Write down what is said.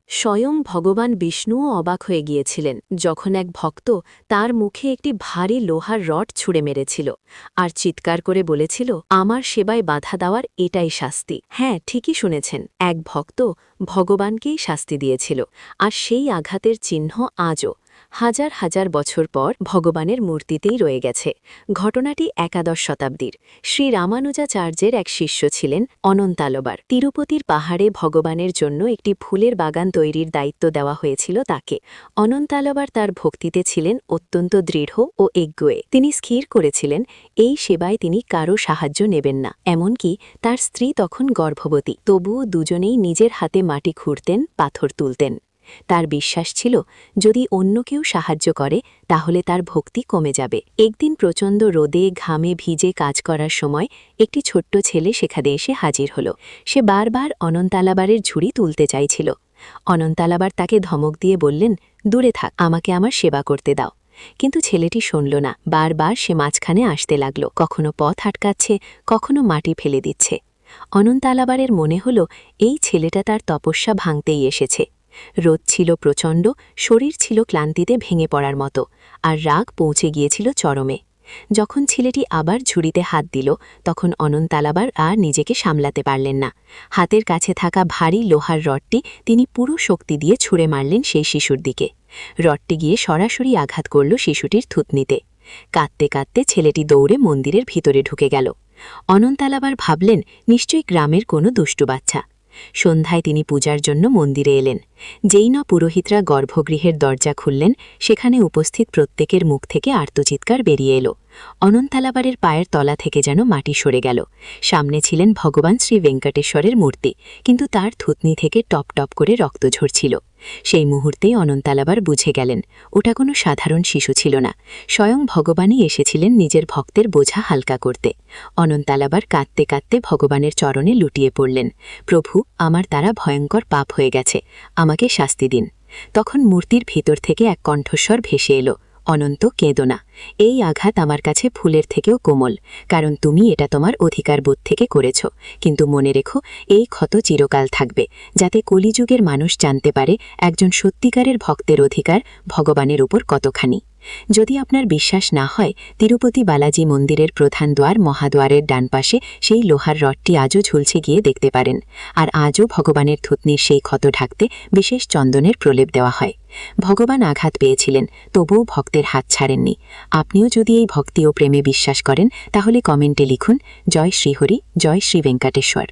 স্বয়ং ভগবান বিষ্ণুও অবাক হয়ে গিয়েছিলেন যখন এক ভক্ত তার মুখে একটি ভারী লোহার রড ছুঁড়ে মেরেছিল আর চিৎকার করে বলেছিল, আমার সেবায় বাধা দেওয়ার এটাই শাস্তি। হ্যাঁ, ঠিকই শুনেছেন, এক ভক্ত ভগবানকেই শাস্তি দিয়েছিল, আর সেই আঘাতের চিহ্ন আজও হাজার হাজার বছর পর ভগবানের মূর্তিতেই রয়ে গেছে। ঘটনাটি একাদশ শতাব্দীর। শ্রী রামানুজাচার্যের এক শিষ্য ছিলেন অনন্তালবার। তিরুপতির পাহাড়ে ভগবানের জন্য একটি ফুলের বাগান তৈরির দায়িত্ব দেওয়া হয়েছিল তাকে। অনন্তালবার তার ভক্তিতে ছিলেন অত্যন্ত দৃঢ় ও এগোয়ে। তিনি স্থির করেছিলেন এই সেবায় তিনি কারও সাহায্য নেবেন না। এমনকি তার স্ত্রী তখন গর্ভবতী, তবুও দুজনেই নিজের হাতে মাটি খুঁড়তেন, পাথর তুলতেন। তার বিশ্বাস ছিল যদি অন্য কেউ সাহায্য করে তাহলে তার ভক্তি কমে যাবে। একদিন প্রচণ্ড রোদে ঘামে ভিজে কাজ করার সময় একটি ছোট্ট ছেলে সেখানে এসে হাজির হল। সে বারবার অনন্তালাবারের ঝুড়ি তুলতে চাইছিল। অনন্তালাবার তাকে ধমক দিয়ে বললেন, দূরে থাক, আমাকে আমার সেবা করতে দাও। কিন্তু ছেলেটি শুনল না। বারবার সে মাঝখানে আসতে লাগল, কখনো পথ আটকাচ্ছে, কখনো মাটি ফেলে দিচ্ছে। অনন্তালাবারের মনে হল এই ছেলেটা তার তপস্যা ভাঙতেই এসেছে। রোদ ছিল প্রচণ্ড, শরীর ছিল ক্লান্তিতে ভেঙে পড়ার মতো, আর রাগ পৌঁছে গিয়েছিল চরমে। যখন ছেলেটি আবার ঝুড়িতে হাত দিল তখন অনন্তালাবার আর নিজেকে সামলাতে পারলেন না। হাতের কাছে থাকা ভারী লোহার রডটি তিনি পুরো শক্তি দিয়ে ছুঁড়ে মারলেন সেই শিশুর দিকে। রডটি গিয়ে সরাসরি আঘাত করল শিশুটির থুতনিতে। কাঁদতে কাঁদতে ছেলেটি দৌড়ে মন্দিরের ভিতরে ঢুকে গেল। অনন্তালাবার ভাবলেন নিশ্চয়ই গ্রামের কোনো দুষ্টু বাচ্চা। সন্ধ্যায় তিনি পূজার জন্য মন্দিরে এলেন। যেই না পুরোহিতরা গর্ভগৃহের দরজা খুললেন, সেখানে উপস্থিত প্রত্যেকের মুখ থেকে আর্তচিৎকার বেরিয়ে এলো। অনন্তালাবারের পায়ের তলা থেকে যেন মাটি সরে গেল। সামনে ছিলেন ভগবান শ্রী ভেঙ্কটেশ্বরের মূর্তি, কিন্তু তার থুতনি থেকে টপ টপ করে রক্ত ঝরছিল। সেই মুহূর্তেই অনন্তালাবার বুঝে গেলেন ওটা কোনো সাধারণ শিশু ছিল না, স্বয়ং ভগবানই এসেছিলেন নিজের ভক্তের বোঝা হালকা করতে। অনন্তালাবার কাঁদতে কাঁদতে ভগবানের চরণে লুটিয়ে পড়লেন, প্রভু, আমার দ্বারা ভয়ঙ্কর পাপ হয়ে গেছে, আমাকে শাস্তি দিন। তখন মূর্তির ভিতর থেকে এক কণ্ঠস্বর ভেসে এলো, অনন্ত, কেঁদো না, এই আঘাত আমার কাছে ফুলের থেকেও কোমল, কারণ তুমি এটা তোমার অধিকার বোধ থেকে করেছ। কিন্তু মনে রেখো, এই ক্ষত চিরকাল থাকবে, যাতে কলিযুগের মানুষ জানতে পারে একজন সত্যিকারের ভক্তের অধিকার ভগবানের উপর কতখানি। যদি আপনার বিশ্বাস না হয়, তিরুপতি বালাজি মন্দিরের প্রধান দ্বার মহাদ্বারের ডান পাশে সেই লোহার রডটি আজও ঝুলছে, গিয়ে দেখতে পারেন। আর আজও ভগবানের থুতনির সেই ক্ষত ঢাকতে বিশেষ চন্দনের প্রলেপ দেওয়া হয়। ভগবান আঘাত পেয়েছিলেন, তবুও ভক্তের হাত ছাড়েননি। আপনিও যদি এই ভক্তি ও প্রেমে বিশ্বাস করেন তাহলে কমেন্টে লিখুন, জয় শ্রীহরি, জয় শ্রী ভেঙ্কটেশ্বর।